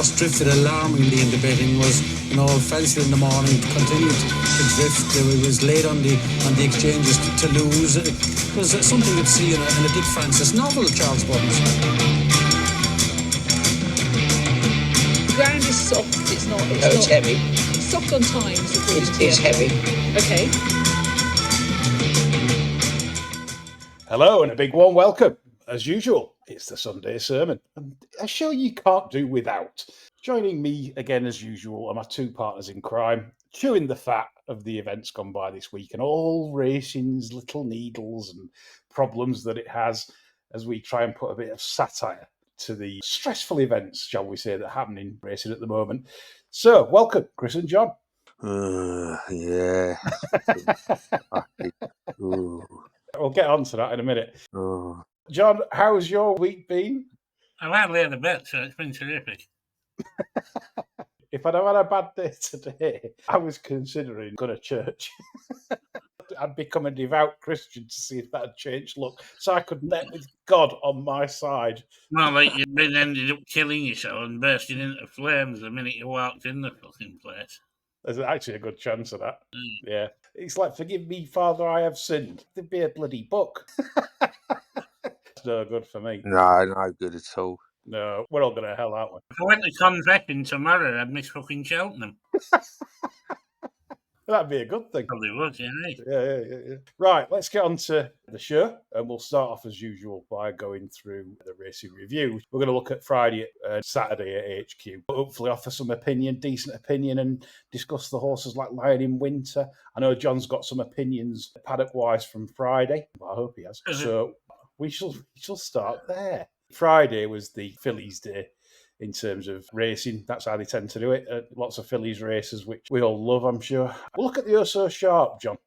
horse drifted alarmingly in the betting was, fenced in the morning, continued to drift. It was late on the exchanges to lose. It was something you'd see in a Dick Francis novel, Charles Buttons. The ground is soft. It's heavy. It's soft on times. It's heavy. Okay. Hello and a big warm welcome. As usual, it's the Sunday sermon, and a show you can't do without. Joining me again as usual are my two partners in crime, chewing the fat of the events gone by this week and all racing's little needles and problems that it has as we try and put a bit of satire to the stressful events, shall we say, that happen in racing at the moment. So, welcome, Chris and John. Yeah. We'll get on to that in a minute. Oh. John, how's your week been? I've hardly had a bet, so it's been terrific. If I'd have had a bad day today, I was considering going to church. I'd become a devout Christian to see if that'd change luck, so I could net with God on my side. More like you'd been ended up killing yourself and bursting into flames the minute you walked in the fucking place. There's actually a good chance of that. Yeah. It's like, forgive me, Father, I have sinned. There'd be a bloody book. It's no good for me. No, not good at all. No, we're all going to hell, aren't we? If I went to confession tomorrow, I'd miss fucking Cheltenham. That'd be a good thing. Probably would, yeah. Yeah. Right, let's get on to the show, and we'll start off as usual by going through the racing review. We're going to look at Friday and Saturday at HQ, hopefully offer some decent opinion, and discuss the horses like Lion in Winter. I know John's got some opinions paddock-wise from Friday, but I hope he has. So we shall start there. Friday was the Fillies Day. In terms of racing, that's how they tend to do it. Lots of fillies races, which we all love, I'm sure. We'll look at the Oh So Sharp, John.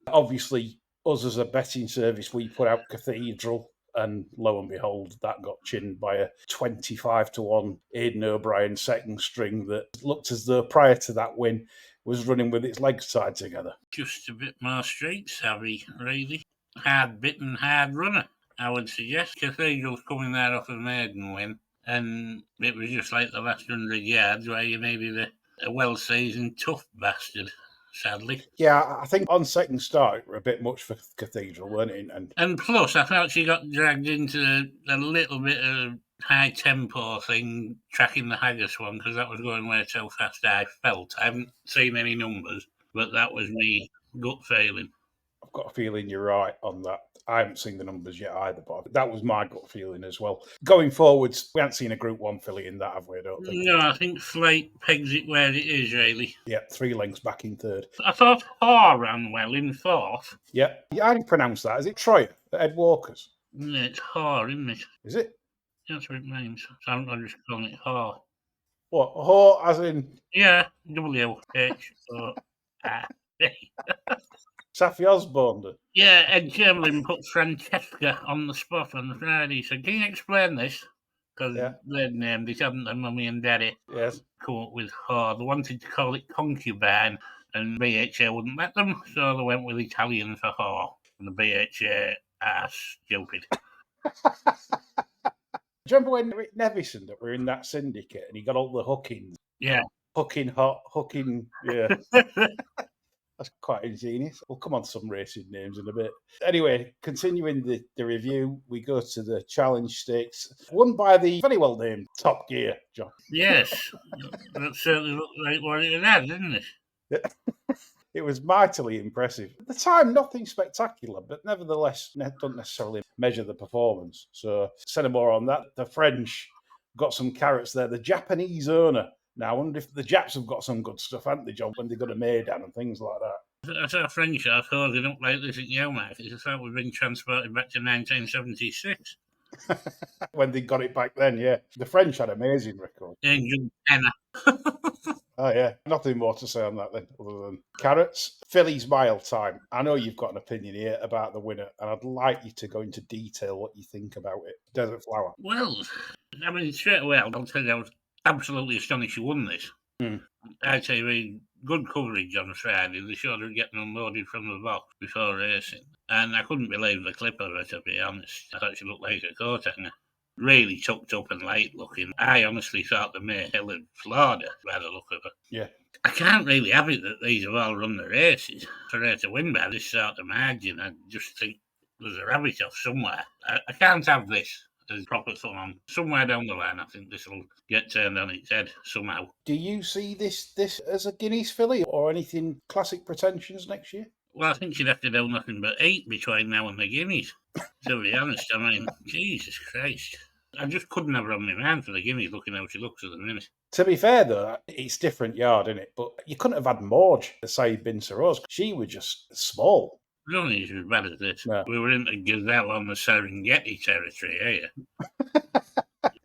Obviously, us as a betting service, we put out Cathedral, and lo and behold, that got chinned by a 25-1 Aidan O'Brien second string that looked as though prior to that win was running with its legs tied together. Just a bit more street savvy, really. Hard bitten, hard runner, I would suggest. Cathedral's coming there off a maiden win. And it was just like the last 100 yards where you may be a well-seasoned tough bastard, sadly. Yeah, I think on second start, it were a bit much for Cathedral, weren't it? And plus, I felt she got dragged into a little bit of high-tempo thing, tracking the Haggis one, because that was going way too fast, I felt. I haven't seen any numbers, but that was me gut feeling. I've got a feeling you're right on that. I haven't seen the numbers yet either, but that was my gut feeling as well. Going forwards, we haven't seen a Group 1 filly in that, have we? I don't think. No, I think Flake pegs it where it is, really. Yeah, 3 lengths back in third. I thought Haw ran well in fourth. Yeah. How do you pronounce that? Is it Troyer at Ed Walker's? Yeah, it's Haw, isn't it? Is it? That's what it means. So I'm just calling it Haw. What? Haw as in? Yeah, W-H-O-R. Saffy Osborne. Yeah, Ed Chamberlain put Francesca on the spot on Friday. He said, can you explain this? Because they'd named it, hadn't they, Mummy and Daddy? Yes. Come up with Haw. They wanted to call it Concubine, and BHA wouldn't let them, so they went with Italian for Haw. And the BHA are stupid. Do you remember when Rick Nevison that were in that syndicate and he got all the hookings? Yeah. Hooking, yeah. That's quite ingenious. We'll come on to some racing names in a bit. Anyway, continuing the review, we go to the Challenge Stakes, won by the very well named Top Gear, John. Yes, that certainly looked like what it had, didn't it? Yeah. It was mightily impressive. At the time, nothing spectacular, but nevertheless, don't necessarily measure the performance. So, say no more on that. The French got some carrots there. The Japanese owner. Now, I wonder if the Japs have got some good stuff, haven't they, John, when they got a Maidan and things like that. I saw a French article, they don't like this in Newmarket. I thought we'd been transported back to 1976. When they got it back then, yeah. The French had amazing records. Angel Penna. Oh, yeah. Nothing more to say on that then, other than carrots. Phillies Mile Time. I know you've got an opinion here about the winner, and I'd like you to go into detail what you think about it. Desert Flower. Well, I mean, straight away, I'll tell you, I was absolutely astonished you won this. ITV, good coverage on Friday. They showed her getting unloaded from the box before racing. And I couldn't believe the clip of her, to be honest. I thought she looked like a coat hanger. really tucked up and late looking. I honestly thought the May Hill had floored her by the look of her. Yeah. I can't really have it that these have all run the races for her to win by this sort of margin. I just think there's a rabbit off somewhere. I can't have this as proper fun on. Somewhere down the line, I think this will get turned on its head somehow. Do you see this as a Guineas filly or anything classic pretensions next year? Well, I think she'd have to do nothing but eat between now and the Guineas, to be honest. I mean, Jesus Christ. I just couldn't have her on my mind for the Guineas looking how she looks at the minute. To be fair, though, it's different yard, isn't it? But you couldn't have had Morge, the side Bin Rose. She was just small. I don't think she's as bad as this. No. We were into Gazelle on the Serengeti territory, eh?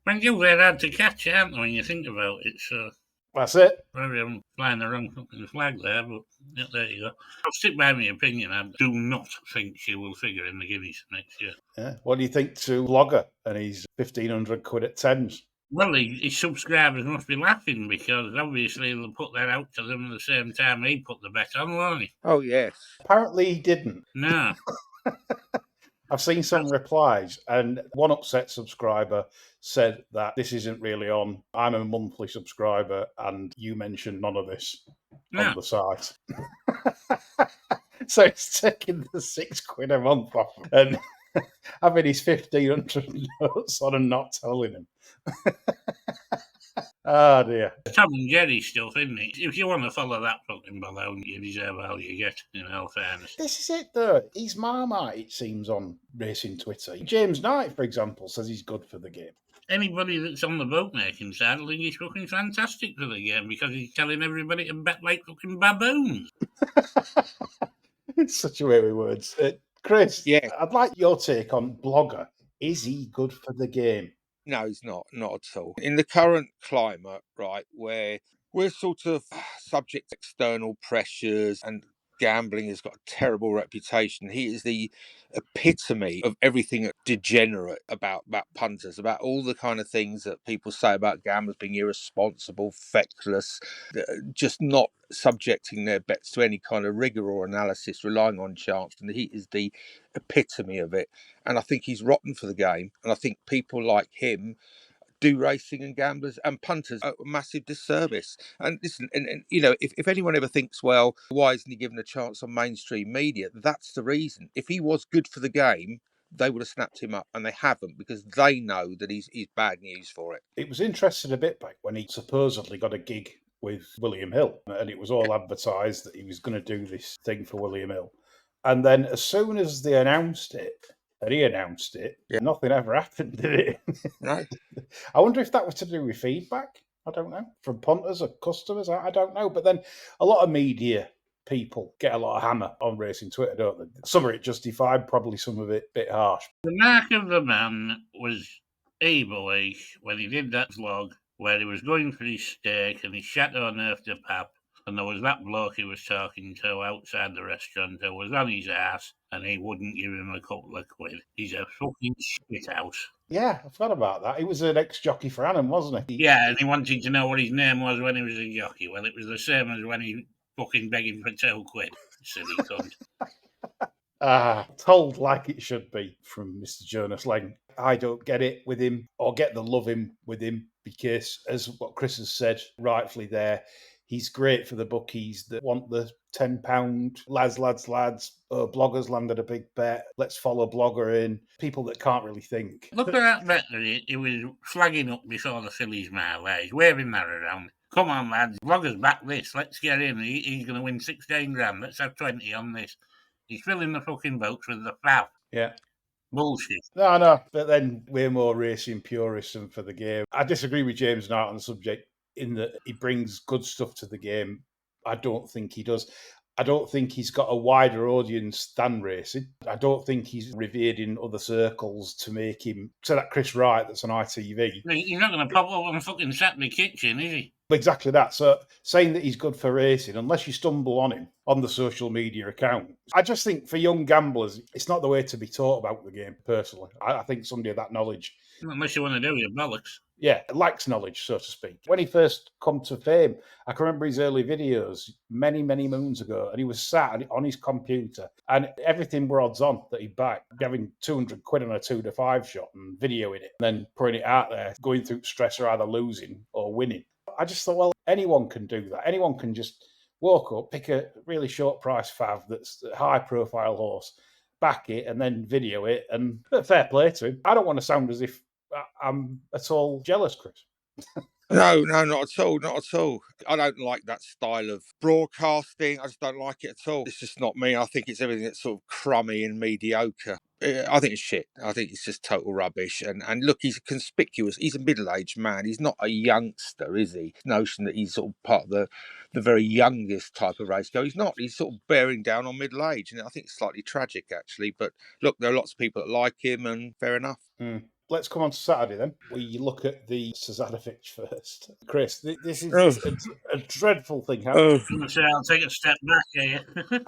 When they're hard to catch, aren't they, when you think about it? So That's it. maybe I'm flying the wrong fucking flag there, but yeah, there you go. I'll stick by my opinion. I do not think she will figure in the Guineas next year. Yeah. What do you think to Blogger and his 1,500 quid at tens? Well, his subscribers must be laughing because obviously they'll put that out to them at the same time he put the bet on, won't he? Oh, yes. Apparently he didn't. No. I've seen some replies, and one upset subscriber said that this isn't really on. I'm a monthly subscriber, and you mentioned none of this on the site. So it's taking the £6 a month off and having his 1,500 notes on and not telling him. Oh dear. Tom and Jerry stuff, isn't it? If you want to follow that fucking balloon, you deserve all you get, in all fairness. This is it, though. He's Marmite, it seems, on racing Twitter. James Knight, for example, says he's good for the game. Anybody that's on the boatmaking side, I think he's fucking fantastic for the game because he's telling everybody to bet like fucking baboons. It's such a way with words. Chris, Yeah. I'd like your take on Blogger. Is he good for the game? No, he's not at all. In the current climate, right, where we're sort of subject to external pressures and gambling has got a terrible reputation, he is the epitome of everything degenerate about punters, about all the kind of things that people say about gamblers being irresponsible, feckless, just not subjecting their bets to any kind of rigor or analysis, relying on chance. And he is the epitome of it. And I think he's rotten for the game. And I think people like him do racing and gamblers and punters a massive disservice. And listen, and you know, if anyone ever thinks, well, why isn't he given a chance on mainstream media? That's the reason. If he was good for the game, they would have snapped him up, and they haven't because they know that he's bad news for it. It was interesting a bit back when he supposedly got a gig with William Hill, and it was all advertised that he was going to do this thing for William Hill. And then as soon as they announced it, and he announced it, nothing ever happened, did it? No. I wonder if that was to do with feedback. I don't know. From punters or customers, I don't know. But then a lot of media people get a lot of hammer on racing Twitter, don't they? Some of it justified, probably some of it a bit harsh. The mark of the man was Eboy when he did that vlog where he was going for his steak and he shat on earth to pap. And there was that bloke he was talking to outside the restaurant who was on his ass and he wouldn't give him a couple of quid. He's a fucking shithouse. Yeah, I forgot about that. He was an ex-jockey for Annam, wasn't he? Yeah, and he wanted to know what his name was when he was a jockey. Well, it was the same as when he fucking begging for 2 quid. Silly cunt. Told like it should be from Mr. Jonas Lang. I don't get it with him or get the love him with him because, as what Chris has said rightfully there, he's great for the bookies that want the £10 lads. Bloggers landed a big bet. Let's follow Blogger in. People that can't really think. Look at that bet that he was flagging up before the fillies mile there. He's waving that around. Come on, lads. Blogger's back this. Let's get in. He's going to win 16 grand. Let's have 20 on this. He's filling the fucking boats with the faff. Yeah. Bullshit. No. But then we're more racing purists and for the game. I disagree with James Knight on the subject in that he brings good stuff to the game. I don't think he does. I don't think he's got a wider audience than racing. I don't think he's revered in other circles to make him... So that Chris Wright that's on ITV. He's not going to pop up on fucking Saturday Kitchen, is he? Exactly that. So saying that he's good for racing, unless you stumble on him on the social media account, I just think for young gamblers, it's not the way to be taught about the game, personally. I think somebody of that knowledge, Unless you want to do your bollocks. yeah, lacks knowledge, so to speak. When he first come to fame, I can remember his early videos many, many moons ago, and he was sat on his computer, and everything were odds on that he'd back, having 200 quid on a 2 to 5 shot and videoing it, and then putting it out there, going through stress of either losing or winning. I just thought, well, anyone can do that. Anyone can just walk up, pick a really short price fav that's a high profile horse, back it, and then video it, and fair play to him. I don't want to sound as if I'm at all jealous, Chris. No, not at all, not at all. I don't like that style of broadcasting. I just don't like it at all. It's just not me. I think it's everything that's sort of crummy and mediocre. I think it's shit. I think it's just total rubbish. And look, he's conspicuous. He's a middle-aged man. He's not a youngster, is he? Notion that he's sort of part of the very youngest type of race go. He's not. He's sort of bearing down on middle age, and I think it's slightly tragic, actually. But look, there are lots of people that like him, and fair enough. Let's come on to Saturday then. We look at the Sazanovic first. Chris, this is a dreadful thing happening. I'm going to say I'll take a step back here.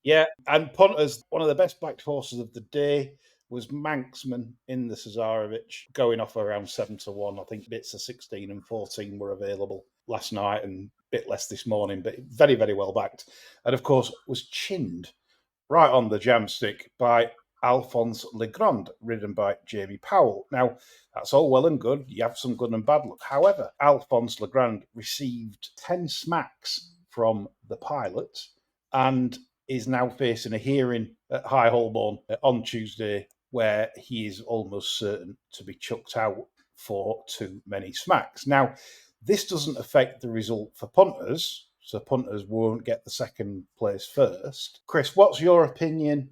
Yeah, and punters, one of the best backed horses of the day was Manxman in the Cesarovic, going off around 7-1. I think bits of 16 and 14 were available last night and a bit less this morning, but very, very well backed. And of course, was chinned right on the jam stick by Alphonse Legrand, ridden by Jamie Powell. Now, that's all well and good. You have some good and bad luck. However, Alphonse Legrand received 10 smacks from the pilot and is now facing a hearing at High Holborn on Tuesday where he is almost certain to be chucked out for too many smacks. Now, this doesn't affect the result for punters, so punters won't get the second place first. Chris, what's your opinion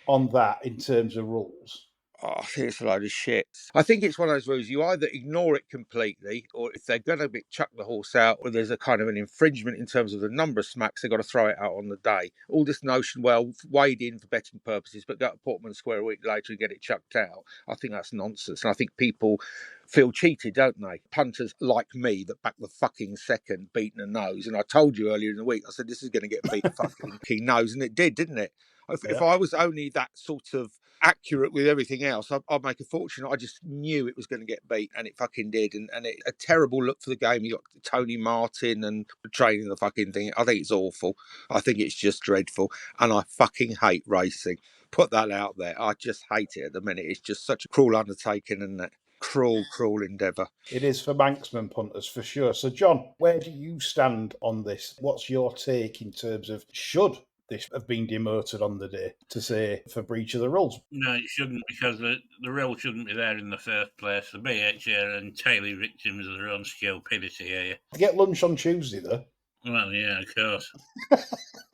on that in terms of rules? Oh, I think it's a load of shit. I think it's one of those rules you either ignore it completely, or if they're going to chuck the horse out, or there's a kind of an infringement in terms of the number of smacks, they've got to throw it out on the day. All this notion, well, weighed in for betting purposes, but go to Portman Square a week later and get it chucked out. I think that's nonsense. And I think people feel cheated, don't they? Punters like me that back the fucking second beaten a nose. And I told you earlier in the week, I said, this is going to get beat fucking nose. And it did, didn't it? If I was only that sort of accurate with everything else, I'd make a fortune. I just knew it was going to get beat, and it fucking did. And a terrible look for the game. You got Tony Martin and training the fucking thing. I think it's awful. I think it's just dreadful. And I fucking hate racing. Put that out there. I just hate it at the minute. It's just such a cruel undertaking, and that cruel endeavour. It is for Manxman punters for sure. So, John, where do you stand on this? What's your take in terms of should this have been demoted on the day to say for breach of the rules? No, it shouldn't, because the rule shouldn't be there in the first place. The BHA are entirely victims of their own stupidity here. Get lunch on Tuesday, though. Well, yeah, of course.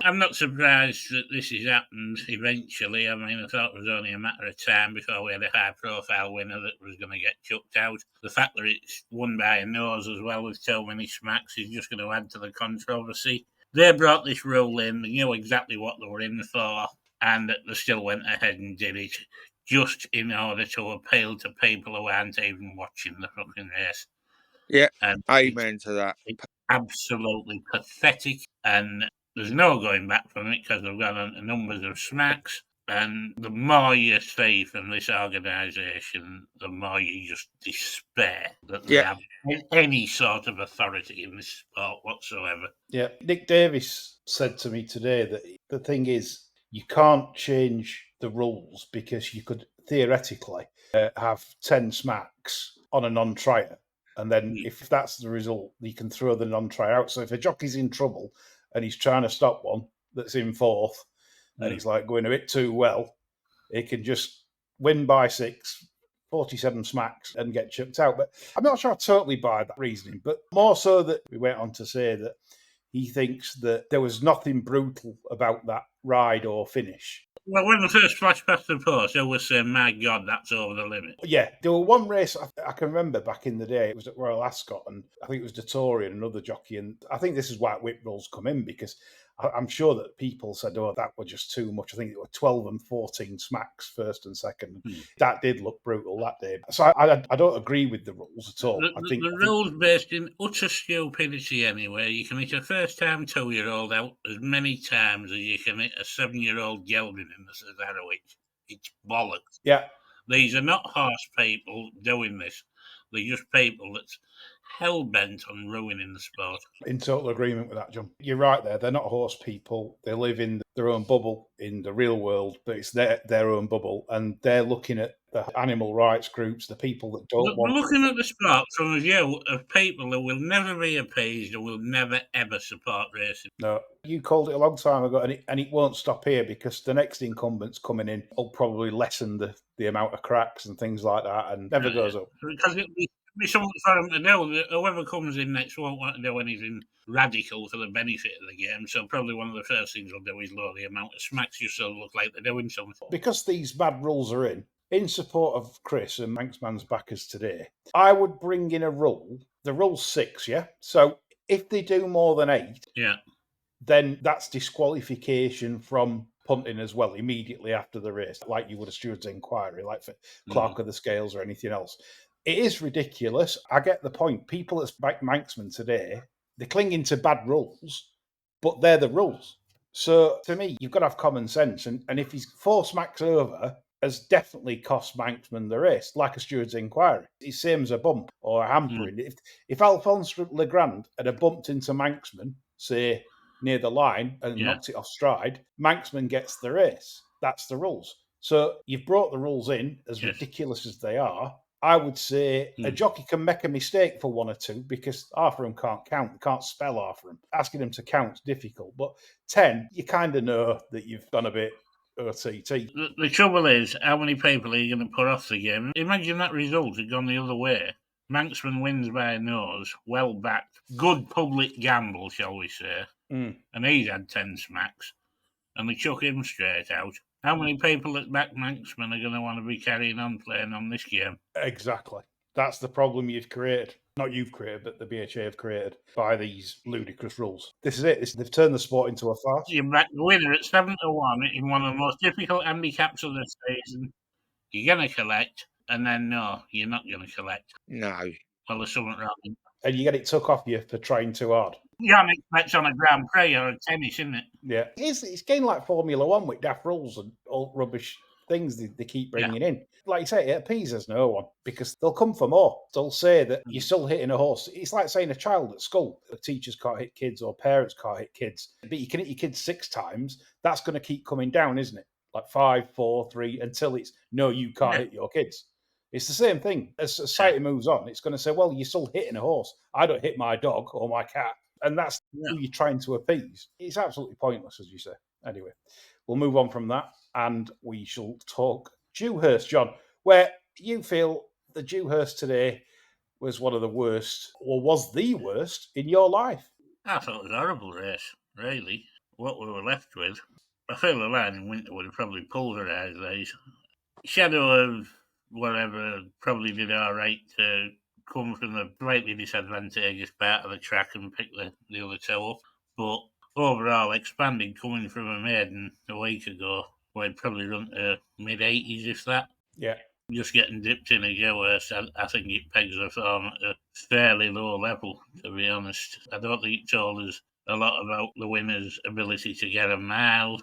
I'm not surprised that this has happened eventually. I mean, I thought it was only a matter of time before we had a high-profile winner that was going to get chucked out. The fact that it's won by a nose as well with so many smacks is just going to add to the controversy. They brought this rule in, they knew exactly what they were in for, and they still went ahead and did it just in order to appeal to people who aren't even watching the fucking race. Yeah, and amen to that. It's absolutely pathetic, and there's no going back from it because they've got a numbers of smacks. And the more you see from this organisation, the more you just despair that they have any sort of authority in this sport whatsoever. Yeah, Nick Davis said to me today that the thing is, you can't change the rules because you could theoretically have 10 smacks on a non-trier. And then if that's the result, you can throw the non-trier out. So if a jockey's in trouble and he's trying to stop one that's in fourth, and he's like going a bit too well, he can just win by 6, 47 smacks and get chipped out. But I'm not sure I totally buy that reasoning, but more so that we went on to say that he thinks that there was nothing brutal about that ride or finish. Well, when the first flash past the post, I was saying, my God, that's over the limit. Yeah, there were one race I can remember back in the day. It was at Royal Ascot, and I think it was Dettori and another jockey. And I think this is why whip rules come in, because I'm sure that people said, oh, that were just too much. I think it were 12 and 14 smacks first and second. That did look brutal that day. So I don't agree with the rules at all. The rules based in utter stupidity anyway. You can hit a first-time 2-year-old out as many times as you can hit a 7-year-old gelding in the Harwich. It's bollocks. Yeah. These are not horse people doing this. They're just people that's hell-bent on ruining the sport. In total agreement with that, John. You're right there. They're not horse people. They live in their own bubble in the real world, but it's their own bubble. And they're looking at the animal rights groups, the people that don't want... We're looking at the sport from a view of people who will never be appeased and will never, ever support racing. No, you called it a long time ago, and it won't stop here, because the next incumbents coming in will probably lessen the amount of cracks and things like that, and never goes up. Because it'll be something for them to do. Whoever comes in next won't want to do anything radical for the benefit of the game, so probably one of the first things they'll do is lower the amount of smacks just so they look like they're doing something. Because these bad rules are in support of Chris and Manxman's backers today, I would bring in a rule. The rule's 6, yeah? So if they do more than 8, yeah, then that's disqualification from punting as well immediately after the race, like you would a steward's inquiry, like for clerk of the scales or anything else. It is ridiculous. I get the point. People that's back Manxman today, they're clinging to bad rules, but they're the rules. So to me, you've got to have common sense. And if he's 4 smacks over, has definitely cost Manxman the race, like a steward's inquiry. It's same as a bump or a hampering. If Alphonse Legrand had a bumped into Manxman, say, near the line and knocked it off stride, Manxman gets the race. That's the rules. So you've brought the rules in, as ridiculous as they are. I would say a jockey can make a mistake for 1 or 2 because half of them can't count. They can't spell half of them. Asking them to count's difficult. But 10, you kind of know that you've done a bit OTT. The trouble is, how many people are you going to put off the game? Imagine that result had gone the other way. Manxman wins by a nose, well backed. Good public gamble, shall we say. And he's had 10 smacks. And they chuck him straight out. How many people that back Manxman are going to want to be carrying on playing on this game? Exactly. That's the problem you've created. Not you've created, but the BHA have created by these ludicrous rules. This is it. They've turned the sport into a farce. You back the winner at 7-1 in one of the most difficult handicaps of the season. You're going to collect, and then no, you're not going to collect. No. Well, there's something wrong. And you get it took off you for trying too hard. You can't expect on a Grand Prix or a tennis, isn't it? Yeah. It's getting like Formula One with daft rules and all rubbish things they keep bringing in. Like you say, it appeases no one because they'll come for more. They'll say that you're still hitting a horse. It's like saying a child at school. The teachers can't hit kids or parents can't hit kids. But you can hit your kids 6 times. That's going to keep coming down, isn't it? Like 5, 4, 3, until it's, no, you can't hit your kids. It's the same thing. As society moves on, it's going to say, well, you're still hitting a horse. I don't hit my dog or my cat. And that's who you're trying to appease. It's absolutely pointless, as you say. Anyway, we'll move on from that and we shall talk Dewhurst, John, where you feel the Dewhurst today was one of the worst, or was the worst, in your life. I thought it was a horrible race, really. What we were left with, I feel the line in winter would have probably pulverised these. Shadow of whatever probably did all right to come from the slightly disadvantageous part of the track and pick the other 2 up. But overall, Expanded coming from a maiden a week ago, where he'd probably run to mid-80s, if that. Yeah. Just getting dipped in a Dewhurst, I think it pegs the form at a fairly low level, to be honest. I don't think it told us a lot about the winner's ability to get a mile,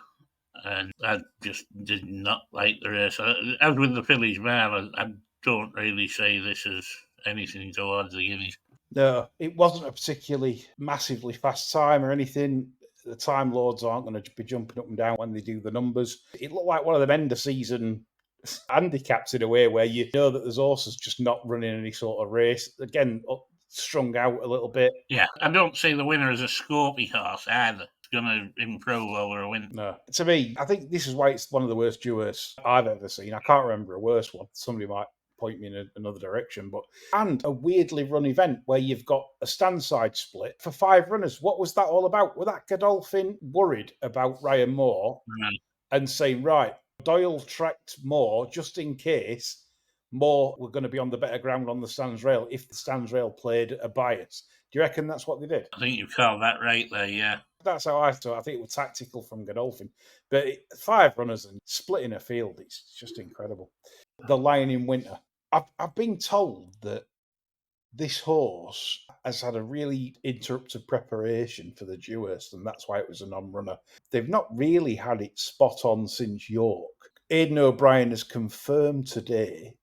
and I just did not like the race. As with the Fillies Mile, I don't really see this as anything towards the Guineas. No, it wasn't a particularly massively fast time or anything. The Time Lords aren't going to be jumping up and down when they do the numbers. It looked like one of them end-of-season handicaps in a way where you know that there's horses just not running any sort of race. Again, strung out a little bit. Yeah, I don't see the winner as a Scorpy horse either. It's going to improve over a win. No. To me, I think this is why it's one of the worst Dewhursts I've ever seen. I can't remember a worse one. Somebody might point me in another direction, and a weirdly run event where you've got a stand-side split for 5 runners. What was that all about? Were that Godolphin worried about Ryan Moore and saying, right, Doyle tracked Moore just in case Moore were going to be on the better ground on the stands rail if the stands rail played a bias? Do you reckon that's what they did? I think you've called that right there, yeah. That's how I thought. I think it was tactical from Godolphin. But 5 runners and splitting a field, it's just incredible. The Lion in Winter. I've been told that this horse has had a really interrupted preparation for the Dewhurst, and that's why it was a non-runner. They've not really had it spot on since York. Aidan O'Brien has confirmed today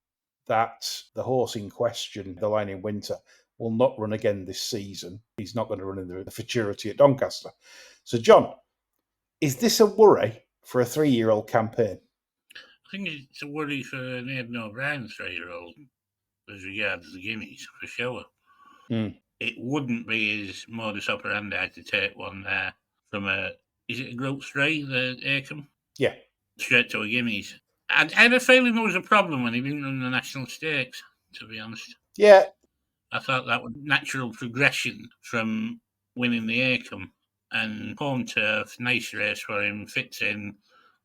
that the horse in question, the Lion in Winter, will not run again this season. He's not going to run in the Futurity at Doncaster. So, John, is this a worry for a 3-year-old campaign? I think it's a worry for an Aidan O'Brien 3-year-old as regards the guineas, for sure. It wouldn't be his modus operandi to take one there from is it a Group 3, the Acom? Yeah. Straight to a guineas. I had a feeling there was a problem when he didn't run the national stakes, to be honest. Yeah. I thought that was natural progression from winning the Acom, and home turf, nice race for him, fits in,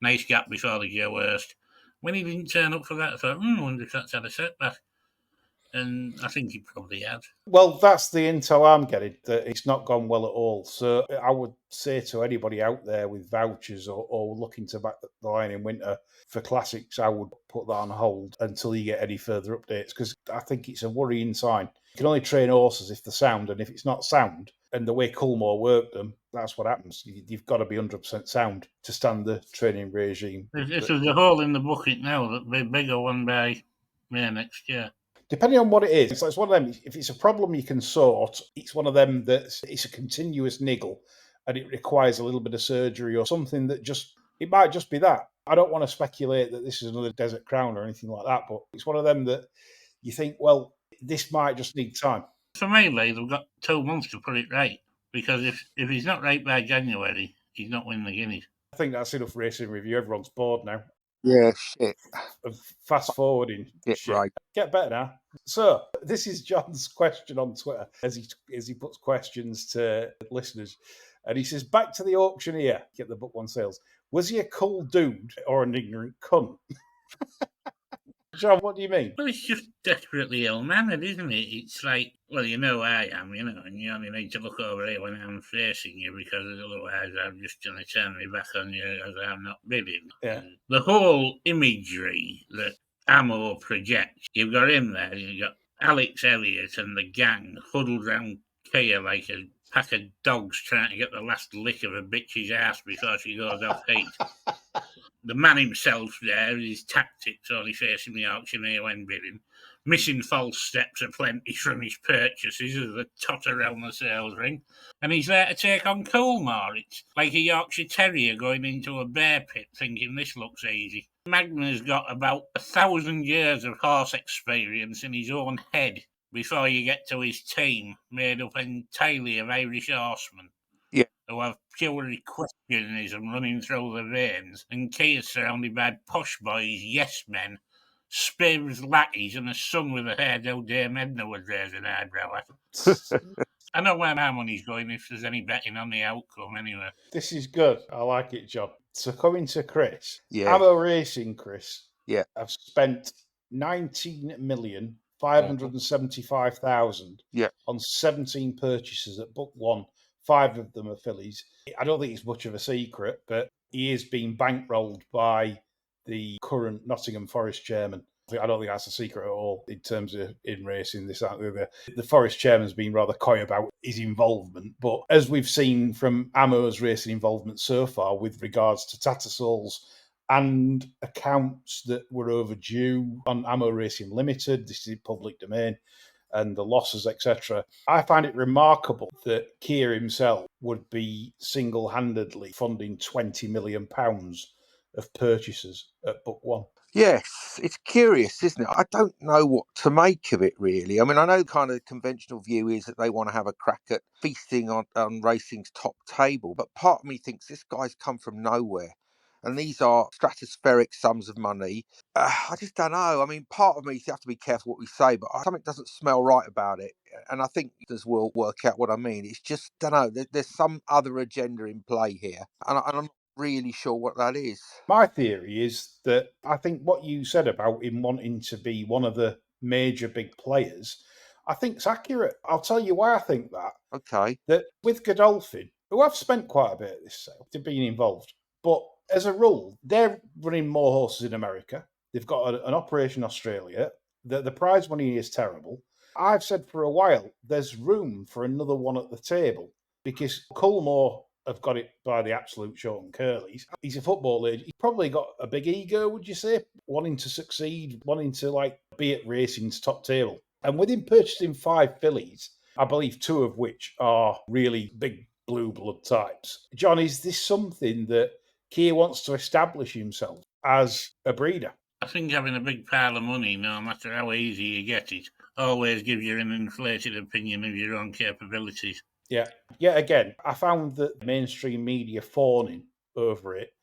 nice gap before the Dewhurst. When he didn't turn up for that, I thought, I wonder if that's had a setback. And I think he probably had. Well, that's the intel I'm getting, that it's not gone well at all. So I would say to anybody out there with vouchers or looking to back the Lion in Winter for classics, I would put that on hold until you get any further updates, because I think it's a worrying sign. You can only train horses if they're sound, and if it's not sound, and the way Coolmore worked them, that's what happens. You've got to be 100% sound to stand the training regime. If there's a hole in the bucket now, that'll be a bigger one by May next year. Depending on what it is, it's one of them. If it's a problem you can sort, it's one of them that it's a continuous niggle and it requires a little bit of surgery or something that it might just be that. I don't want to speculate that this is another Desert Crown or anything like that, but it's one of them that you think, well, this might just need time. For me, Lee, they've got 2 months to put it right, because if he's not right by January, he's not winning the Guineas. I think that's enough racing review. Everyone's bored now. Yeah, shit. Fast forwarding. Get right. Get better now. So this is John's question on Twitter as he puts questions to listeners. And he says, back to the auctioneer, get the book one sales. Was he a cool dude or an ignorant cunt? John, what do you mean? Well, it's just desperately ill-mannered, isn't it? It's like, well, you know I am, and you only need to look over here when I'm facing you, because otherwise I'm just going to turn my back on you as I'm not bidding. Yeah. And the whole imagery that AMO projects, you've got him there, you've got Alex Elliott and the gang huddled round Kia like a pack of dogs trying to get the last lick of a bitch's ass before she goes off heat. The man himself there, his tactics only facing the auctioneer when bidding, missing false steps aplenty from his purchases as they totter around the sales ring, and he's there to take on Coolmore. It's like a Yorkshire Terrier going into a bear pit thinking this looks easy. Magna's got about 1,000 years of horse experience in his own head before you get to his team, made up entirely of Irish horsemen. Yeah. Who have pure equestrianism running through their veins, and Kia's surrounded by posh boys, yes men, spivs, lackeys, and a son with a hairdo Dame Edna would raise an eyebrow at. I know where my money's going if there's any betting on the outcome, anyway. This is good. I like it, John. So coming to Chris. Yeah. AMO Racing, Chris. Yeah. I've spent 19,575,000 on 17 purchases at Book One. 5 of them are fillies. I don't think it's much of a secret, but he is being bankrolled by the current Nottingham Forest chairman. I don't think that's a secret at all in terms of in racing. The Forest chairman's been rather coy about his involvement, but as we've seen from AMO's racing involvement so far with regards to Tattersalls and accounts that were overdue on AMO Racing Limited, this is public domain, and the losses, etc. I find it remarkable that Kia himself would be single-handedly funding £20 million of purchases at Book One. Yes, it's curious, isn't it? I don't know what to make of it, really. I mean, I know kind of the conventional view is that they want to have a crack at feasting on racing's top table, but part of me thinks this guy's come from nowhere. And these are stratospheric sums of money. I just don't know. I mean, part of me, you have to be careful what we say, but something doesn't smell right about it. And I think listeners will work out what I mean. It's just, don't know, there's some other agenda in play here. And I'm not really sure what that is. My theory is that I think what you said about him wanting to be one of the major big players, I think it's accurate. I'll tell you why I think that. Okay. That with Godolphin, who have spent quite a bit at this sale, they've been involved. But as a rule, they're running more horses in America. They've got an operation in Australia. The prize money is terrible. I've said for a while, there's room for another one at the table because Culmore have got it by the absolute short and curlies. He's a football age. He's probably got a big ego, would you say? Wanting to succeed, wanting to be at racing's top table. And with him purchasing 5 fillies, I believe 2 of which are really big blue blood types. John, is this something that Keir wants to establish himself as a breeder? I think having a big pile of money, no matter how easy you get it, always gives you an inflated opinion of your own capabilities. Yeah. Yet again, I found that mainstream media fawning over it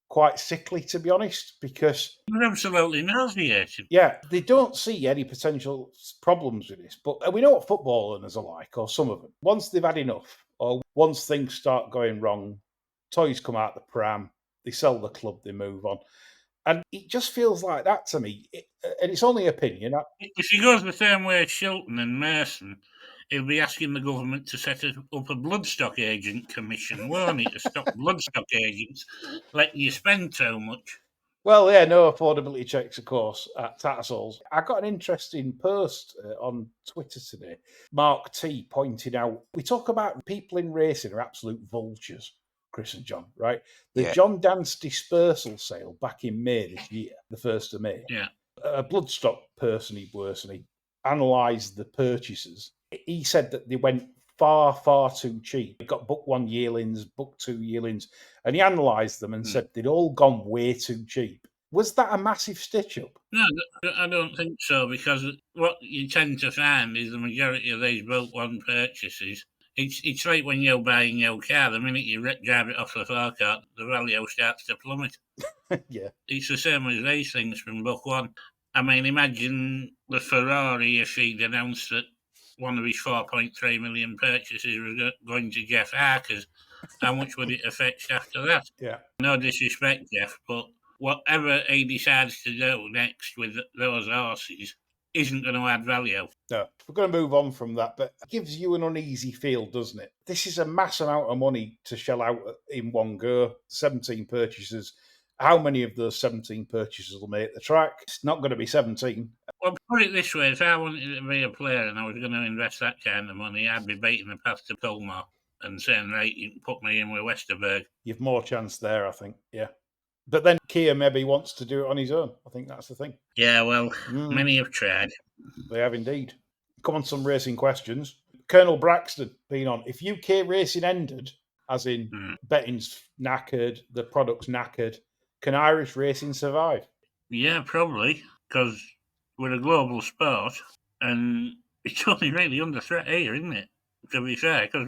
quite sickly, to be honest, because You're absolutely nauseated. yeah, they don't see any potential problems with this. But we know what football owners are like, or some of them. Once they've had enough, or once things start going wrong, toys come out the pram, they sell the club, they move on. And it just feels like that to me. And it's only opinion. If he goes the same way as Shilton and Mason, he'll be asking the government to set up a bloodstock agent commission, won't he, to stop bloodstock agents letting you spend too much. Well, yeah, no affordability checks, of course, at Tattersalls. I got an interesting post on Twitter today. Mark T pointed out, we talk about people in racing are absolute vultures, Chris and John, right? The John Dance dispersal sale back in May this year, the 1st of May. Yeah. A bloodstock person he analysed the purchases. He said that they went far too cheap. He got book 1 yearlings, book 2 yearlings, and he analysed them and said they'd all gone way too cheap. Was that a massive stitch up? No, I don't think so, because what you tend to find is the majority of these book 1 purchases, it's like when you're buying your car, the minute you drive it off the forecourt, the value starts to plummet. Yeah. It's the same as these things from book 1. I mean, imagine the Ferrari if he'd announced that one of his 4.3 million purchases was going to Jeff Harker's. How much would it affect after that? Yeah. No disrespect, Jeff, but whatever he decides to do next with those horses isn't going to add value. No, we're going to move on from that, but it gives you an uneasy feel, doesn't it? This is a mass amount of money to shell out in one go. 17 purchases. How many of those 17 purchases will make the track? It's not going to be 17. Well, put it this way, if I wanted to be a player and I was going to invest that kind of money, I'd be beating the path to Culmore and saying, right, you can put me in with Westerberg. You've more chance there, I think, yeah. But then Keir maybe wants to do it on his own. I think that's the thing. Yeah, well, many have tried. They have indeed. Come on, some racing questions. Colonel Braxton being on. If UK racing ended, as in betting's knackered, the product's knackered, can Irish racing survive? Yeah, probably, because we're a global sport and it's only really under threat here, isn't it? To be fair, because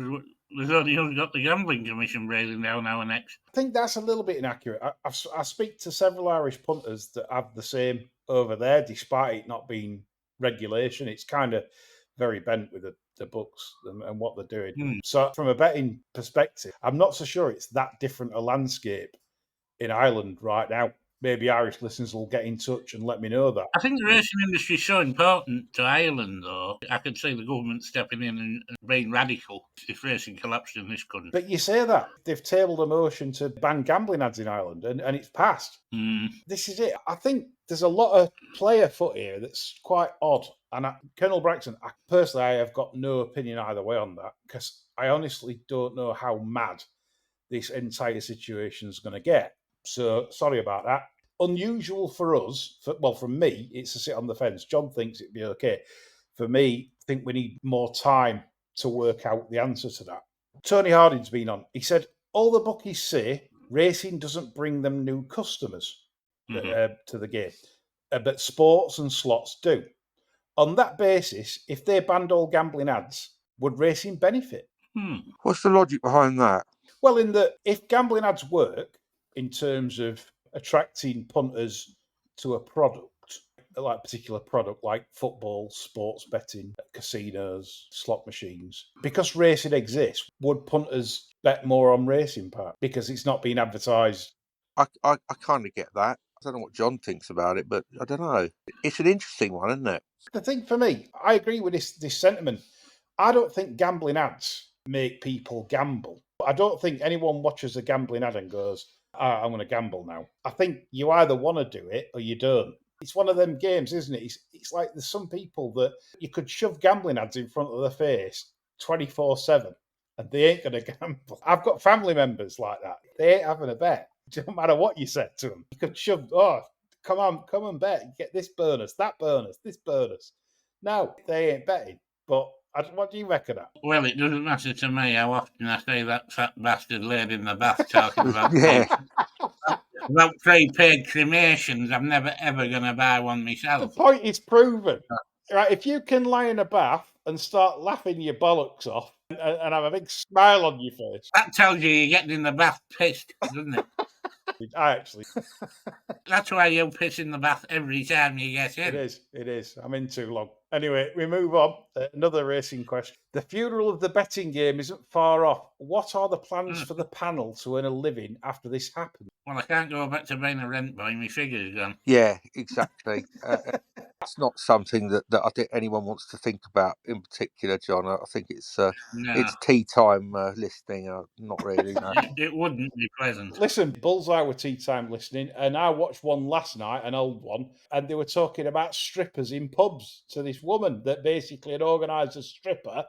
there's only got the Gambling Commission breathing down our necks. I think that's a little bit inaccurate. I speak to several Irish punters that have the same over there, despite it not being regulation. It's kind of very bent with the books and what they're doing. So from a betting perspective, I'm not so sure it's that different a landscape in Ireland right now. Maybe Irish listeners will get in touch and let me know that. I think the racing industry is so important to Ireland, though. I could see the government stepping in and being radical if racing collapsed in this country. But you say that. They've tabled a motion to ban gambling ads in Ireland, and it's passed. This is it. I think there's a lot of player foot here that's quite odd. And Colonel Braxton, personally, I have got no opinion either way on that, because I honestly don't know how mad this entire situation is going to get. So sorry about that. Unusual for us, from me, it's to sit on the fence. John thinks it'd be okay. For me, I think we need more time to work out the answer to that. Tony Harding's been on. He said, all the bookies say racing doesn't bring them new customers to the game, but sports and slots do. On that basis, if they banned all gambling ads, would racing benefit? What's the logic behind that? Well, in that if gambling ads work in terms of attracting punters to a product, like a particular product like football, sports betting, casinos, slot machines, because racing exists, would punters bet more on Racing Park because it's not being advertised? I kind of get that. I don't know what John thinks about it, but I don't know. It's an interesting one, isn't it? The thing for me, I agree with this sentiment. I don't think gambling ads make people gamble. I don't think anyone watches a gambling ad and goes, I'm going to gamble now. I think you either want to do it or you don't. It's one of them games, isn't it? It's like there's some people that you could shove gambling ads in front of their face 24/7 and they ain't going to gamble. I've got family members like that. They ain't having a bet. It don't matter what you said to them. You could shove, come and bet. Get this bonus, that bonus, this bonus. No, they ain't betting. But what do you reckon of? Well, it doesn't matter to me how often I say that fat bastard laid in the bath talking about Yeah. about prepaid cremations. I'm never ever going to buy one The myself. point is proven. Right, if you can lie in a bath and start laughing your bollocks off and have a big smile on your face, That tells you you're getting in the bath pissed, doesn't it? I actually, That's why you piss in the bath every time you get in. it is. I'm in too long. Anyway, we move on. Another racing question. The funeral of the betting game isn't far off. What are the plans for the panel to earn a living after this happens? Well, I can't go back to being a rent boy. My figure's gone. Yeah, exactly. It's not something that I think anyone wants to think about in particular, John. I think it's tea time listening. Not really. No. It wouldn't be pleasant. Listen, Bullseye were tea time listening, and I watched one last night, an old one, and they were talking about strippers in pubs to this woman that basically had organised a stripper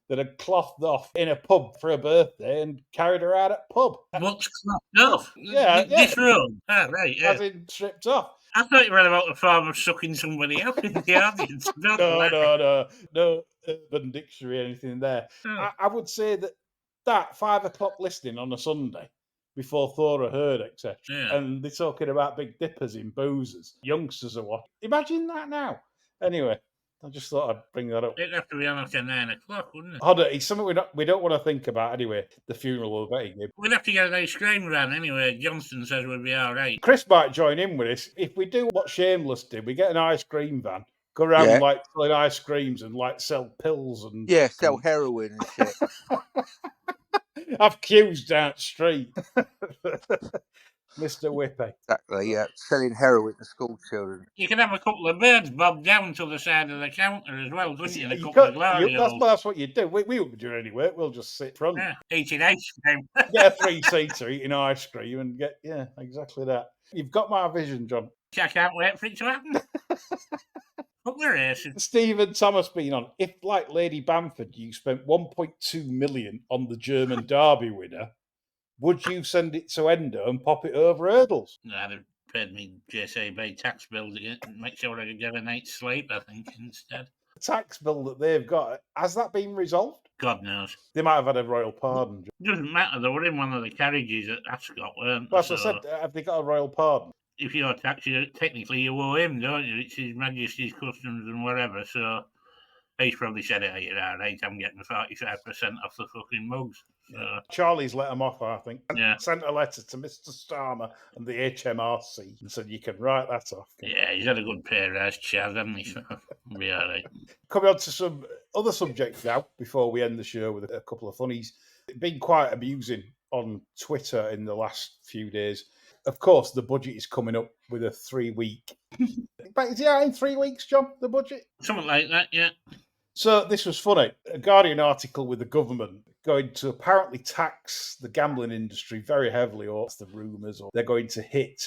that had clothed off in a pub for her birthday and carried her out at pub. What's clothed off? Yeah. Disrobed. Ah, right, yeah. As in stripped off. I thought you read about the form of sucking somebody else in the audience. No Urban Dictionary, anything there. Oh. I would say that 5 o'clock listening on a Sunday before Thora heard, etc. Yeah. And they're talking about big dippers in boozers. Youngsters are watching. Imagine that now. Anyway, I just thought I'd bring that up. It'd have to be on after 9 o'clock, wouldn't it? It's something we don't want to think about anyway. The funeral of betting game. We'd have to get an ice cream van anyway. Johnston says we'd be all right. Chris might join in with us. If we do what Shameless did, we get an ice cream van, go around Yeah. like selling ice creams and like sell pills and Sell heroin and shit. have queues down the street. Mr. Whippy. Exactly. Yeah, selling heroin to school children. You could have a couple of birds bob down to the side of the counter as well, couldn't you? And a couple of glory holes. That's what you do. We won't be doing any work. We'll just sit front. Yeah, eating ice cream. Get a 3-seater, eating ice cream, and exactly that. You've got my vision, John. I can't wait for it to happen. Fuck the racing. Stephen Thomas being on. If, like Lady Bamford, you spent 1.2 million on the German Derby winner, would you send it to Endo and pop it over hurdles? I'd have paid me JCB tax bill to make sure I could get a night's sleep, I think, instead. The tax bill that they've got, has that been resolved? God knows. They might have had a royal pardon. Doesn't matter, they were in one of the carriages at Ascot, weren't they? Well, that's what I said. Have they got a royal pardon? If you're tax, technically you owe him, don't you? It's His Majesty's Customs and whatever, so he's probably said, "Oh, you're all right, I'm getting 45% off the fucking mugs." So. Charlie's let them off, I think. Yeah. Sent a letter to Mr. Starmer and the HMRC and said, you can write that off. Yeah, he's had a good pay rise, Chaz, hasn't he? So he'll be all right. Coming on to some other subjects now, before we end the show with a couple of funnies. It's been quite amusing on Twitter in the last few days. Of course, the budget is coming up with a 3-week. But is it out in 3 weeks, John, the budget? Something like that, yeah. So this was funny. A Guardian article with the government going to apparently tax the gambling industry very heavily, or that's the rumours, or they're going to hit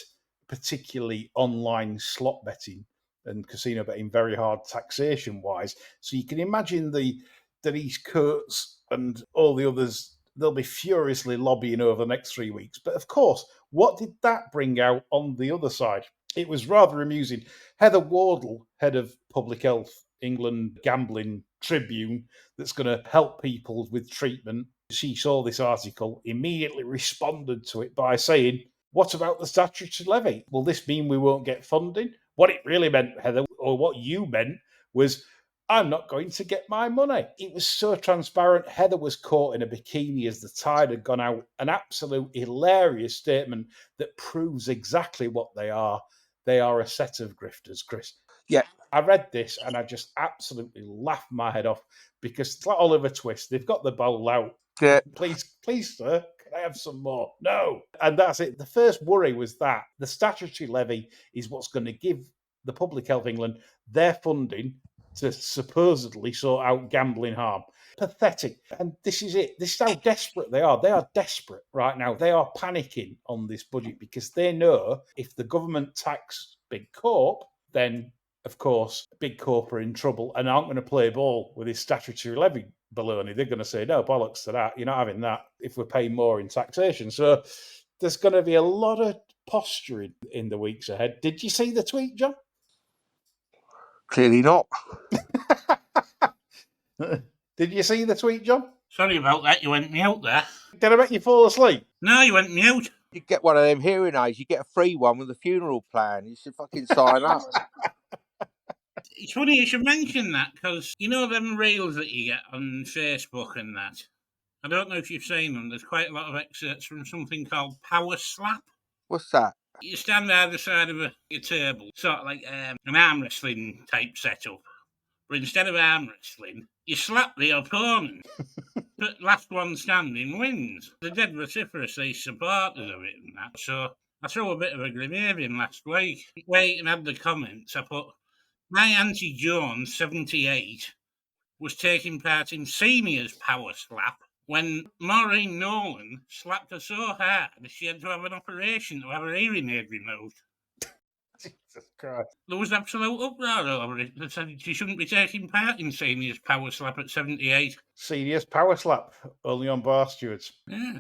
particularly online slot betting and casino betting very hard taxation-wise. So you can imagine the Denise Kurtz and all the others, they'll be furiously lobbying over the next 3 weeks. But of course, what did that bring out on the other side? It was rather amusing. Heather Wardle, head of Public Health England Gambling Tribune, that's going to help people with treatment. She saw this article, immediately responded to it by saying, what about the statutory levy? Will this mean we won't get funding? What it really meant, Heather, or what you meant, was I'm not going to get my money. It was so transparent. Heather was caught in a bikini as the tide had gone out. An absolute hilarious statement that proves exactly what they are. They are a set of grifters, Chris. Yeah. I read this and I just absolutely laughed my head off because it's like Oliver Twist. They've got the bowl out. Yeah. Please, sir, can I have some more? No. And that's it. The first worry was that the statutory levy is what's going to give the Public Health England their funding to supposedly sort out gambling harm. Pathetic. And this is it. This is how desperate they are. They are desperate right now. They are panicking on this budget because they know if the government tax Big Corp, then of course Big Corp are in trouble and aren't going to play ball with this statutory levy baloney. They're going to say, no, bollocks to that. You're not having that if we're paying more in taxation. So there's going to be a lot of posturing in the weeks ahead. Did you see the tweet, John? Clearly not. Did you see the tweet, John? Sorry about that, you went me out there. Did I make you fall asleep? No, you went me out. You get one of them hearing aids, you get a free one with a funeral plan. You should fucking sign up. It's funny you should mention that, because you know them reels that you get on Facebook and that? I don't know if you've seen them. There's quite a lot of excerpts from something called Power Slap. What's that? You stand either side of a table, sort of like an arm wrestling type setup. But instead of arm wrestling, you slap the opponent. But last one standing wins. They're dead vociferous, these supporters of it and that. So I threw a bit of a grenade in last week. Wait and had the comments. I put, my Auntie Jones, 78, was taking part in Senior's Power Slap when Maureen Nolan slapped her so hard she had to have an operation to have her hearing aid removed. Jesus Christ. There was absolute uproar over it. They said she shouldn't be taking part in Senior's Power Slap at 78. Senior's Power Slap, only on bar stewards. Yeah.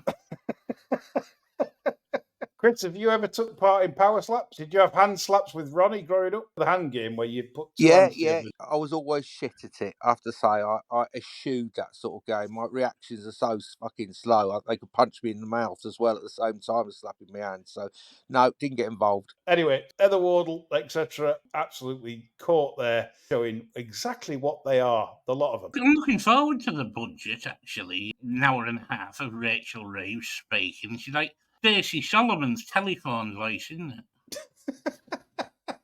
Chris, have you ever took part in power slaps? Did you have hand slaps with Ronnie growing up? The hand game where you put two hands together? I was always shit at it. I have to say, I eschewed that sort of game. My reactions are so fucking slow. They could punch me in the mouth as well at the same time as slapping my hand. So, no, didn't get involved. Anyway, Heather Wardle, etc., absolutely caught there, showing exactly what they are, the lot of them. I'm looking forward to the budget, actually. An hour and a half of Rachel Reeves speaking. She's like Stacey Solomon's telephone voice, isn't it?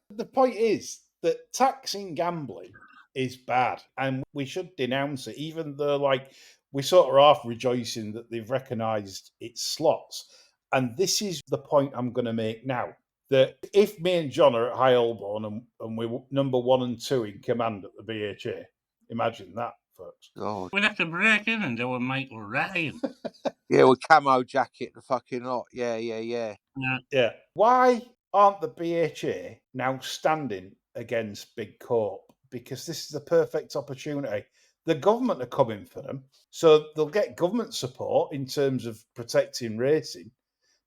The point is that taxing gambling is bad and we should denounce it, even though, like, we sort of half rejoicing that they've recognised its slots. And this is the point I'm going to make now. That if me and John are at High Holborn and we're number 1 and 2 in command at the BHA, imagine that, folks. God. We'd have to break in and do a Michael Ryan. Yeah, with camo jacket, the fucking lot. Yeah. Why aren't the BHA now standing against Big Corp? Because this is the perfect opportunity. The government are coming for them, so they'll get government support in terms of protecting racing.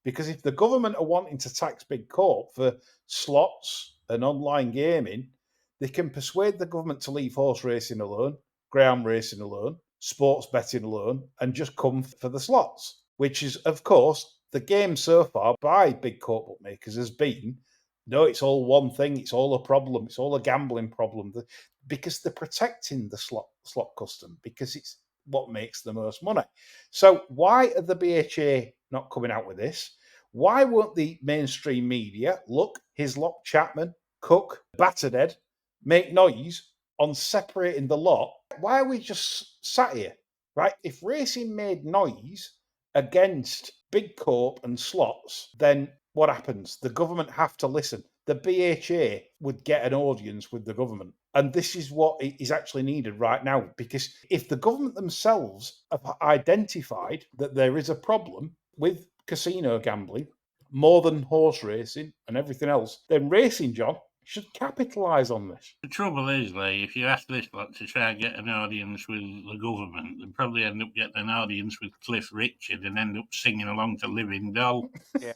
Because if the government are wanting to tax Big Corp for slots and online gaming, they can persuade the government to leave horse racing alone, ground racing alone, sports betting alone, and just come for the slots, which is, of course, the game so far by Big Corp bookmakers has been, no, it's all one thing, it's all a problem, it's all a gambling problem, because they're protecting the slot custom, because it's what makes the most money. So why are the BHA not coming out with this? Why won't the mainstream media, look, Hislop, Chapman, Cook, Batterdead, make noise on separating the lot? Why are we just sat here, right? If racing made noise against Big Corp and slots, then what happens? The government have to listen. The BHA would get an audience with the government. And this is what is actually needed right now, because if the government themselves have identified that there is a problem with casino gambling, more than horse racing and everything else, then Racing John should capitalise on this. The trouble is, Lee, if you ask this lot to try and get an audience with the government, they'll probably end up getting an audience with Cliff Richard and end up singing along to Living Doll. Yeah.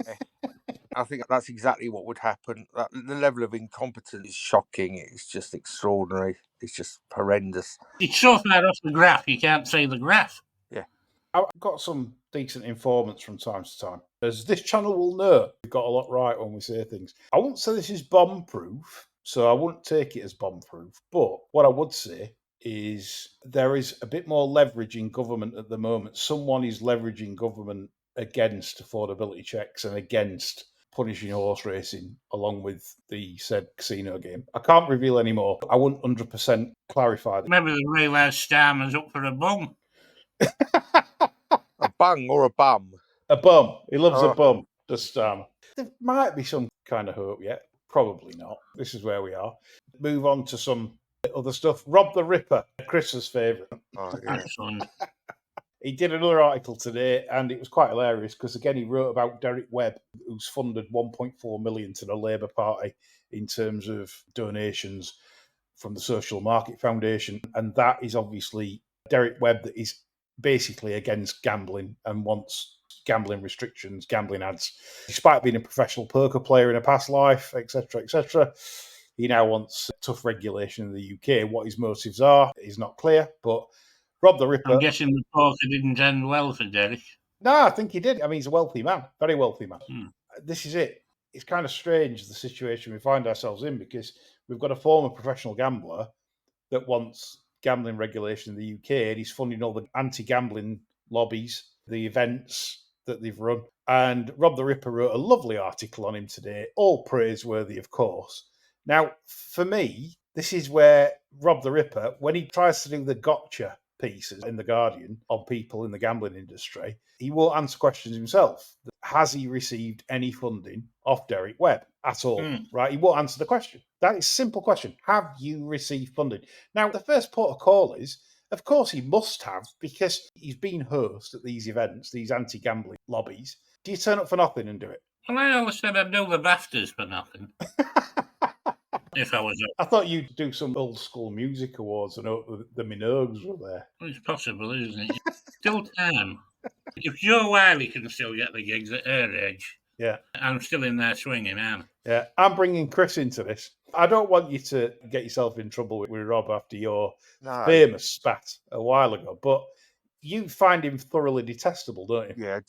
I think that's exactly what would happen. The level of incompetence is shocking. It's just extraordinary. It's just horrendous. It's so far off the graph, you can't say the graph. Yeah. I've got some decent informants from time to time. As this channel will know, we've got a lot right when we say things. I wouldn't say this is bomb-proof, so I wouldn't take it as bomb-proof. But what I would say is there is a bit more leverage in government at the moment. Someone is leveraging government against affordability checks and against punishing horse racing along with the said casino game. I can't reveal any more. I wouldn't 100% clarify that. Maybe they realise Starmer's up for a bum. A bung or a bum? A bum. He loves a bum, does Starmer. There might be some kind of hope yet. Probably not. This is where we are. Move on to some other stuff. Rob the Ripper, Chris's favourite. Oh, yeah. Excellent. He did another article today, and it was quite hilarious because again he wrote about Derek Webb, who's funded 1.4 million to the Labour Party in terms of donations from the Social Market Foundation, and that is obviously Derek Webb that is basically against gambling and wants gambling restrictions, gambling ads. Despite being a professional poker player in a past life, etc., etc., he now wants tough regulation in the UK. What his motives are is not clear, but Rob the Ripper. I'm guessing the poker didn't end well for Derek. No, I think he did. I mean, he's a wealthy man, very wealthy man. Hmm. This is it. It's kind of strange, the situation we find ourselves in, because we've got a former professional gambler that wants gambling regulation in the UK, and he's funding all the anti-gambling lobbies, the events that they've run. And Rob the Ripper wrote a lovely article on him today, all praiseworthy, of course. Now, for me, this is where Rob the Ripper, when he tries to do the gotcha pieces in The Guardian on people in the gambling industry, he won't answer questions himself. Has he received any funding off Derek Webb at all? Right? He won't answer the question. That is a simple question. Have you received funding? Now, the first port of call is, of course he must have, because he's been host at these events, these anti-gambling lobbies. Do you turn up for nothing and do it? Well, I always said I'd do the BAFTAs for nothing. If I was up. I thought you'd do some old school music awards and the Minogues were there. Well, it's possible, isn't it? Still time. If Joe Wiley can still get the gigs at her age, Yeah. I'm still in there swinging, man. Yeah, I'm bringing Chris into this. I don't want you to get yourself in trouble with Rob after your famous spat a while ago, but you find him thoroughly detestable, don't you? Yeah,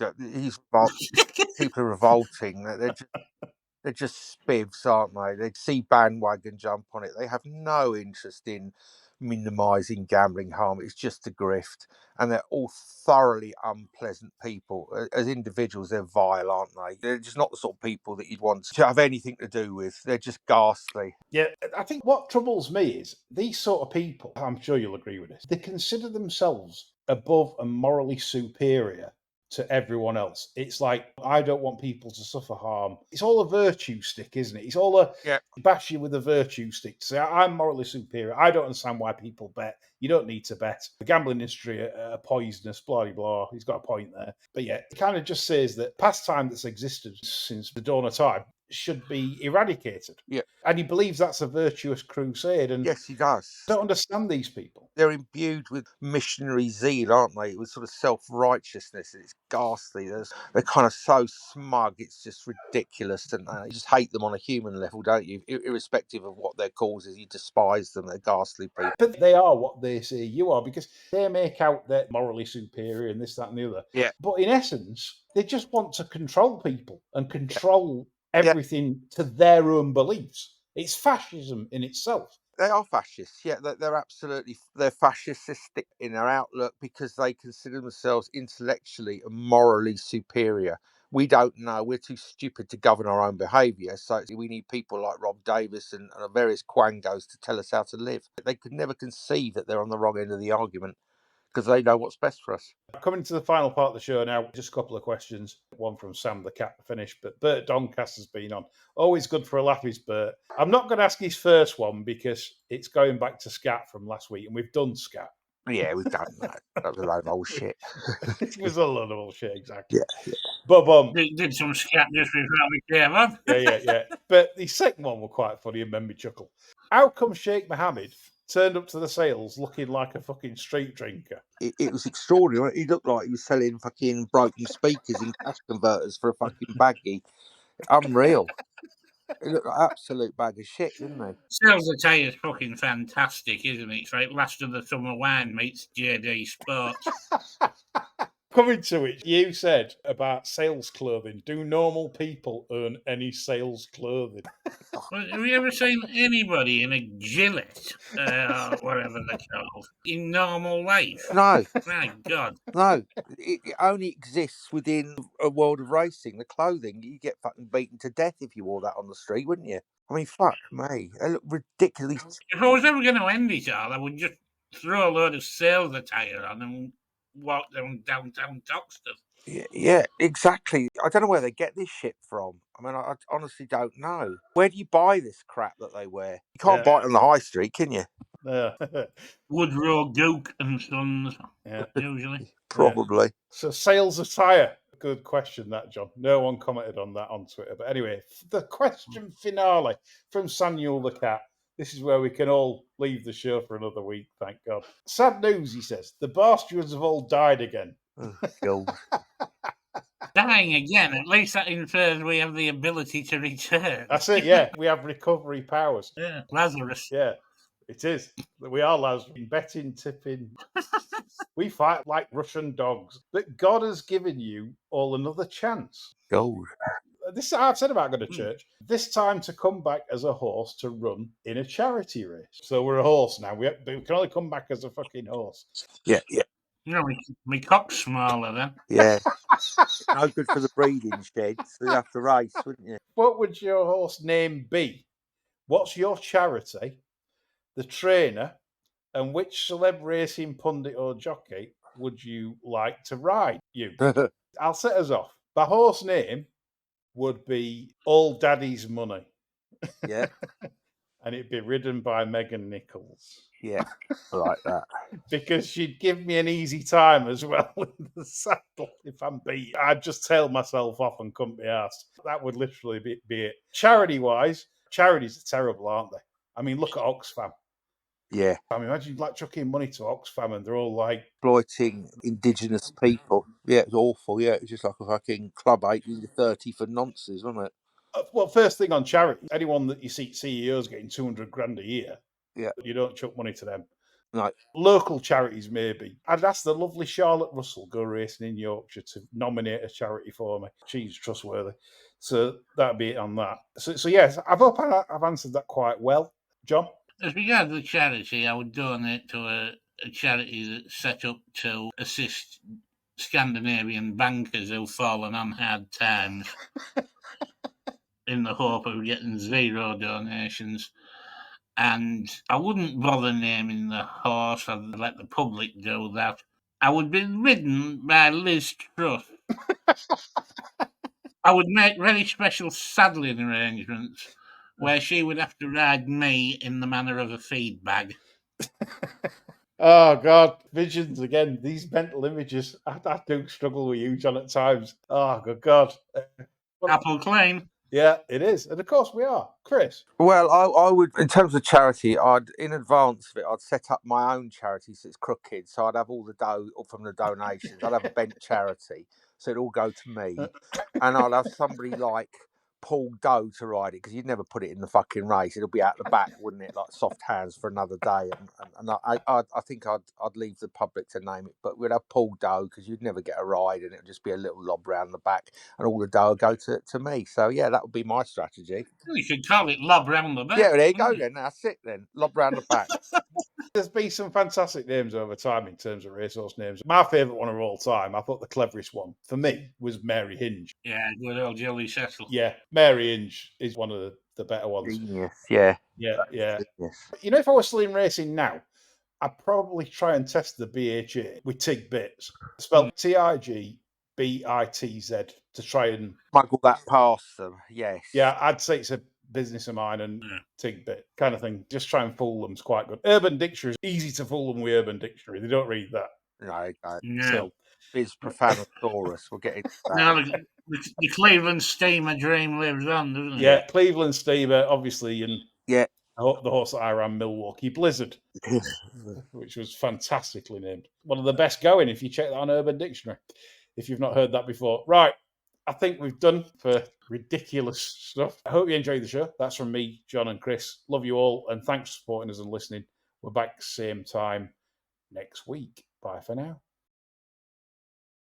people are revolting. They're just spivs, aren't they? They see bandwagon jump on it. They have no interest in minimising gambling harm. It's just a grift. And they're all thoroughly unpleasant people. As individuals, they're vile, aren't they? They're just not the sort of people that you'd want to have anything to do with. They're just ghastly. Yeah, I think what troubles me is these sort of people, I'm sure you'll agree with this, they consider themselves above and morally superior to everyone else. It's like, I don't want people to suffer harm. It's all a virtue stick, isn't it? It's all a bash you with a virtue stick to say, I'm morally superior. I don't understand why people bet. You don't need to bet. The gambling industry are poisonous, blah, blah, blah. He's got a point there. But yeah, it kind of just says that pastime that's existed since the dawn of time should be eradicated. Yeah. And he believes that's a virtuous crusade. And yes, he does. I don't understand these people. They're imbued with missionary zeal, aren't they? With sort of self-righteousness. It's ghastly. They're kind of so smug. It's just ridiculous. And you just hate them on a human level, don't you? Irrespective of what their cause is, you despise them. They're ghastly people. But they are what they say you are, because they make out they're morally superior and this, that, and the other. Yeah. But in essence, they just want to control people and control everything to their own beliefs. It's fascism in itself. They are fascists, yeah. They're fascistic in their outlook because they consider themselves intellectually and morally superior. We don't know. We're too stupid to govern our own behaviour. So we need people like Rob Davis and various quangos to tell us how to live. They could never conceive that they're on the wrong end of the argument because they know what's best for us. Coming to the final part of the show now, just a couple of questions. One from Sam the Cat to finish, but Bert Doncaster's been on. Always good for a laugh is Bert. I'm not going to ask his first one because it's going back to Scat from last week, and we've done Scat. Yeah, we've done that. That was a load of old shit. It was a lot of bullshit, exactly. Yeah. But Did some scat just before we came on. Yeah. But the second one was quite funny and made me chuckle. How come Sheikh Mohammed turned up to the sales looking like a fucking street drinker? It was extraordinary. He looked like he was selling fucking broken speakers in cash converters for a fucking baggie. Unreal. He looked like an absolute bag of shit, didn't he? Sales the Tire's fucking fantastic, isn't it? It's like Last of the Summer Wine meets JD Sports. Coming to it, you said about sales clothing. Do normal people earn any sales clothing? Well, have you ever seen anybody in a Gillette, whatever they're called, in normal life? No. My God. No. It only exists within a world of racing. The clothing, you get fucking beaten to death if you wore that on the street, wouldn't you? I mean, fuck me. They look ridiculous. If I was ever going to end it all, I would just throw a load of sales attire on and walk down downtown Toxteth. Yeah, exactly. I don't know where they get this shit from. I mean, I honestly don't know. Where do you buy this crap that they wear? You can't buy it on the high street, can you? Yeah. Woodrow Duke and Sons, Yeah. usually. Probably. So sales attire. Good question, that, John. No one commented on that on Twitter. But anyway, the question finale from Samuel the Cat. This is where we can all leave the show for another week, thank God. Sad news, he says. The Barstuards have all died again. Oh, God. Dying again, at least that infers we have the ability to return. That's it, yeah. We have recovery powers. Yeah, Lazarus. Yeah, it is. We are lads. Betting, tipping. We fight like Russian dogs. But God has given you all another chance. Gold. This I've said about going to church. This time to come back as a horse to run in a charity race. So we're a horse now. We can only come back as a fucking horse. Yeah, yeah, You know, my cock's smaller then. yeah. No good for the breeding shed, so you'd have to race, wouldn't you? What would your horse name be? What's your charity? The trainer? And which celeb racing pundit or jockey would you like to ride? You. I'll set us off. My horse name would be All Daddy's Money. Yeah, And it'd be ridden by Megan Nichols. yeah. I like that. Because she'd give me an easy time as well in the saddle if I'm beat. I'd just tail myself off and couldn't be asked. That would literally be it. Charity-wise, charities are terrible, aren't they? I mean, look at Oxfam. Yeah. I mean, imagine like chucking money to Oxfam and they're all like, Exploiting indigenous people. Yeah, it was awful. Yeah, it was just like a fucking club 18 to 30 for nonsense, wasn't it? well, first thing on charity, anyone that you see CEOs getting 200 grand a year, Yeah. you don't chuck money to them. No. Local charities, maybe. I'd ask the lovely Charlotte Russell, go racing in Yorkshire, to nominate a charity for me. She's trustworthy. So that'd be it on that. So yes, I hope I've answered that quite well. John? As regards the charity, I would donate to a charity that's set up to assist Scandinavian bankers who've fallen on hard times in the hope of getting zero donations. And I wouldn't bother naming the horse. I'd let the public do that. I would be ridden by Liz Truss. I would make very special saddling arrangements where she would have to ride me in the manner of a feed bag. Oh, God. Visions again. These mental images. I do struggle with you, John, at times. Oh, good God. Apple claim. Yeah, it is. And of course we are. Chris? Well, I would, in terms of charity, in advance of it, I'd set up my own charity so it's crooked. So I'd have all the dough from the donations. I'd have a bent charity, so it'd all go to me. And I'd have somebody like Paul Doe to ride it, because you'd never put it in the fucking race. It'll be out the back, wouldn't it? Like soft hands for another day. And I think I'd leave the public to name it, but we'd have Paul Doe, because you'd never get a ride, and it'd just be a little lob round the back, and all the dough would go to me. So yeah, that would be my strategy. You could call it lob round the back. Yeah, there you go then. That's it then. Lob round the back. There's been some fantastic names over time in terms of racehorse names. My favourite one of all time, I thought the cleverest one, for me, was Mary Hinge. Yeah, good old Jelly Cecil. Yeah, Mary Hinge is one of the better ones. Genius, yeah. Yeah. Genius. You know, if I was still in racing now, I'd probably try and test the BHA with Tig Bits. Spelled TIGBITZ to try and smuggle that past them, yes. Yeah, I'd say it's a business of mine and Tigbit kind of thing. Just try and fool them's quite good. Urban Dictionary is easy to fool them with Urban Dictionary. They don't read that. No, No. So, Biz Profanosaurus. We'll get into that. No, the Cleveland Steamer dream lives on, doesn't it? yeah, Cleveland Steamer, obviously, and Yeah. the horse that I ran, Milwaukee Blizzard, which was fantastically named. One of the best going if you check that on Urban Dictionary, if you've not heard that before. Right, I think we've done for ridiculous stuff. I hope you enjoyed the show. That's from me, John and Chris. Love you all, and thanks for supporting us and listening. We're back same time next week. Bye for now.